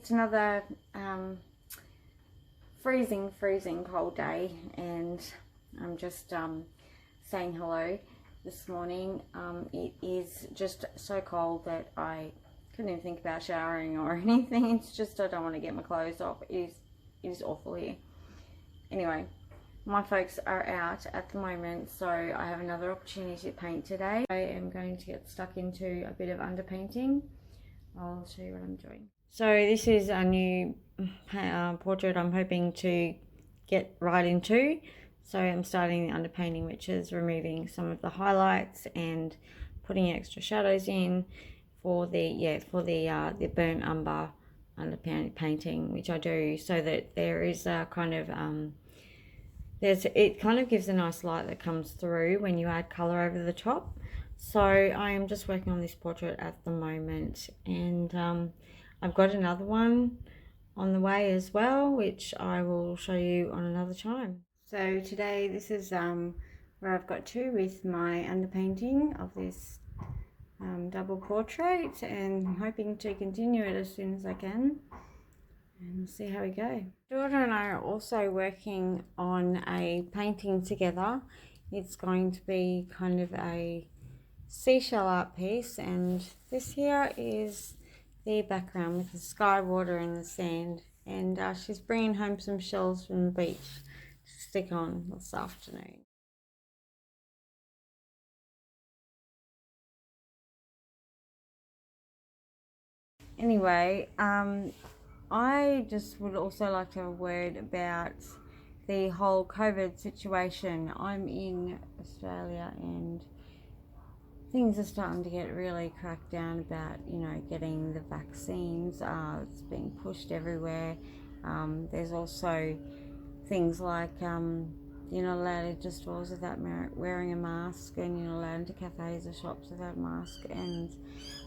It's another freezing cold day, and I'm just saying hello this morning. It is just so cold that I couldn't even think about showering or anything. It's just I don't want to get my clothes off. It is awful here. Anyway, my folks are out at the moment, so I have another opportunity to paint today. I am going to get stuck into a bit of underpainting. I'll show you what I'm doing. So this is a new portrait I'm hoping to get right into. So I'm starting the underpainting, which is removing some of the highlights and putting extra shadows in for the burnt umber underpainting, which I do so that there is a kind of it kind of gives a nice light that comes through when you add color over the top. So I am just working on this portrait at the moment, and I've got another one on the way as well, which I will show you on another time. So today this is where I've got to with my underpainting of this double portrait, and I'm hoping to continue it as soon as I can. And we'll see how we go. Daughter and I are also working on a painting together. It's going to be kind of a seashell art piece, and this here is the background with the sky, water and the sand, and she's bringing home some shells from the beach to stick on this afternoon. Anyway, I just would also like to have a word about the whole COVID situation. I'm in Australia, and things are starting to get really cracked down about, getting the vaccines. It's being pushed everywhere. There's also things like you're not allowed into stores without wearing a mask, and you're not allowed into cafes or shops without a mask, and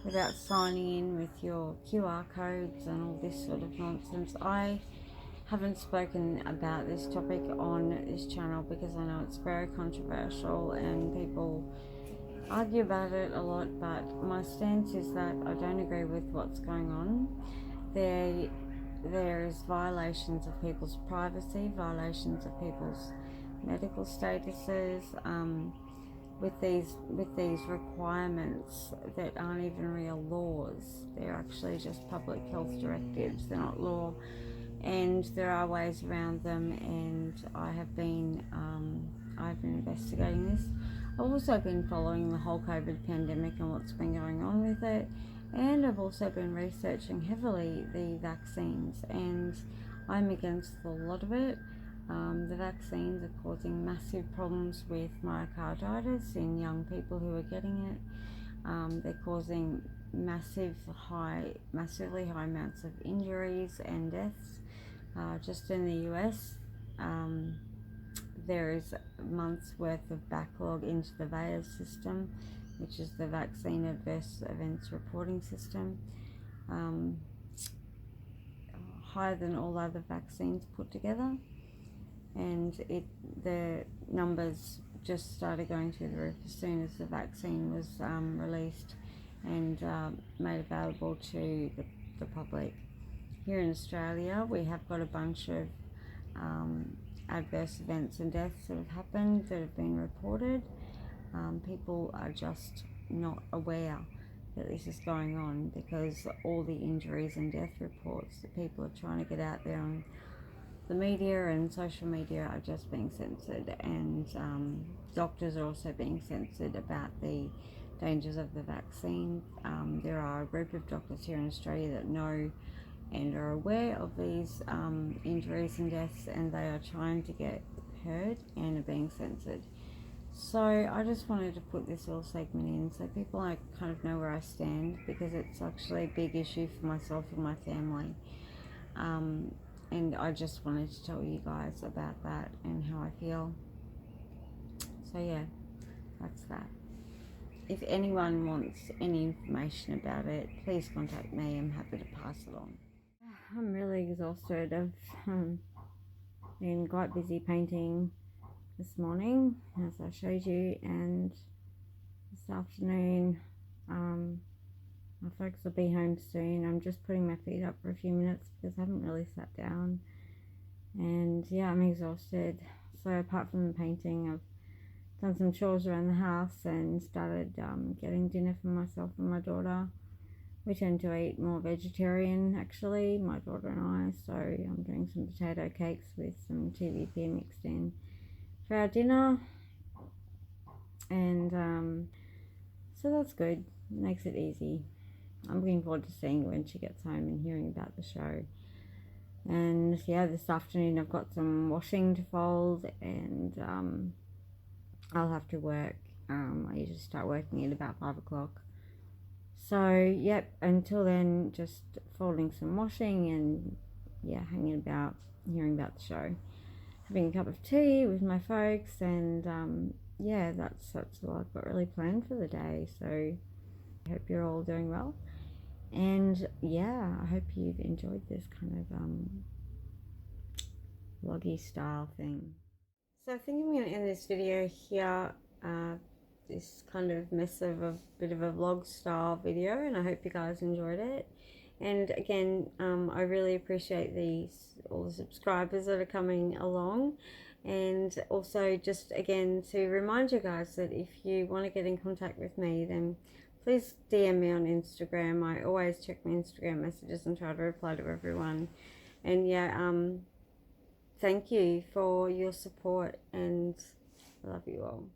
without signing in with your QR codes and all this sort of nonsense. I haven't spoken about this topic on this channel because I know it's very controversial and people argue about it a lot, but my stance is that I don't agree with what's going on. There's violations of people's privacy, violations of people's medical statuses, with these requirements that aren't even real laws. They're actually just public health directives. They're not law, and there are ways around them. And I've been investigating this. I've also been following the whole COVID pandemic and what's been going on with it, and I've also been researching heavily the vaccines, and I'm against a lot of it. The vaccines are causing massive problems with myocarditis in young people who are getting it. They're causing massively high amounts of injuries and deaths. Just in the US, there is months worth of backlog into the VAERS system, which is the Vaccine Adverse Events Reporting System, higher than all other vaccines put together. And the numbers just started going through the roof as soon as the vaccine was released and made available to the public. Here in Australia, we have got a bunch of adverse events and deaths that have happened, that have been reported. People are just not aware that this is going on because all the injuries and death reports that people are trying to get out there on the media and social media are just being censored, and doctors are also being censored about the dangers of the vaccine. There are a group of doctors here in Australia that know and are aware of these injuries and deaths, and they are trying to get heard and are being censored. So I just wanted to put this little segment in so people kind of know where I stand, because it's actually a big issue for myself and my family. And I just wanted to tell you guys about that and how I feel. So yeah, that's that. If anyone wants any information about it, please contact me. I'm happy to pass it on. I'm really exhausted. I've been quite busy painting this morning, as I showed you, and this afternoon My folks will be home soon. I'm just putting my feet up for a few minutes because I haven't really sat down. And yeah, I'm exhausted. So apart from the painting, I've done some chores around the house and started getting dinner for myself and my daughter. We tend to eat more vegetarian, actually, my daughter and I. So I'm doing some potato cakes with some TVP mixed in for our dinner. And so that's good. Makes it easy. I'm looking forward to seeing when she gets home and hearing about the show. And yeah, this afternoon I've got some washing to fold, and I'll have to work. I usually start working at about 5 o'clock. So yep, until then, just folding some washing and yeah, hanging about, hearing about the show, having a cup of tea with my folks, and yeah, that's all I've got really planned for the day. So I hope you're all doing well, and yeah, I hope you've enjoyed this kind of vloggy style thing. So I think I'm going to end this video here, this kind of mess of a bit of a vlog style video, and I hope you guys enjoyed it. And again, I really appreciate all the subscribers that are coming along, and also just again to remind you guys that if you want to get in contact with me, then please DM me on Instagram. I always check my Instagram messages and try to reply to everyone. And yeah, thank you for your support, and I love you all.